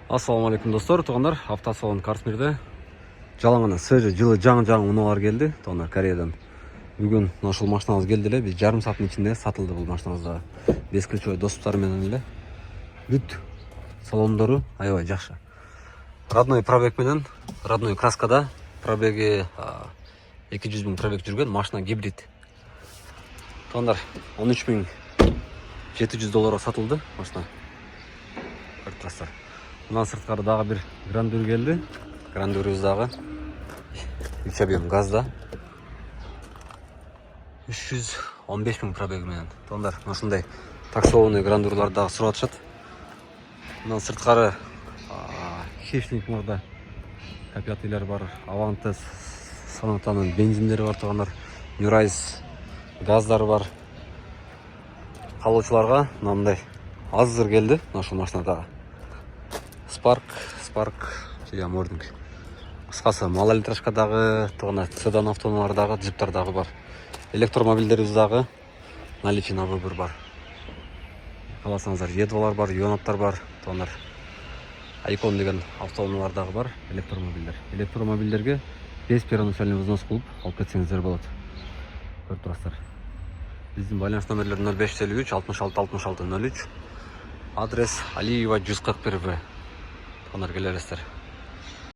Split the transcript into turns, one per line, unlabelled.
Ассалаумалейкум достор, туғандар, автосалон Карсмирде жалаңына свежий жылы жаңы унаалар келді. Туғандар, Кореядан. Бүгін ушул машинабыз келди эле, биз жарым сааттын ичинде сатылды бул машинабыз. 5 ключевой доступтары менен эле. Бүт салондору аябай жакшы. Родной пробег менен, родной краскада, пробеги 200 000 пробег жүргөн машина гибрид. Туғандар, $13,700 сатылды машина. Көрүп Мына сырткары дагы бир грандур келди. Грандурубуз дагы 3 объем газда. 315 000 пробег менен. Туғандар, ушундай таксованный грандурлар дагы сурап атышат. Мына сырткары хищник мурда копиятыйлар бар, Авантес, Сонатанын бензиндери бар туғандар, Нюрайс газдары бар. Калуучуларга мындай азыр келди, ушул машина дагы. Spark мординг. Кыскасы малолитражкадагы, тугана седан автономдардагы, джиптардагы бар. Электромобилдерибиз дагы наличие на выбор бар. Каласаңыздар, Едвалар бар, Юнаттар бар, тугандар. Айкон деген автономдор дагы бар, электромобилдер. Электромобилдерге 5 первоначальный взнос кылып алып кетсеңиздер болот. Көрүп турасыздар. Биздин байланыш номерлери 0553 66 66 03. Адрес Алиева 141 В. Тугандар, келерсиздер.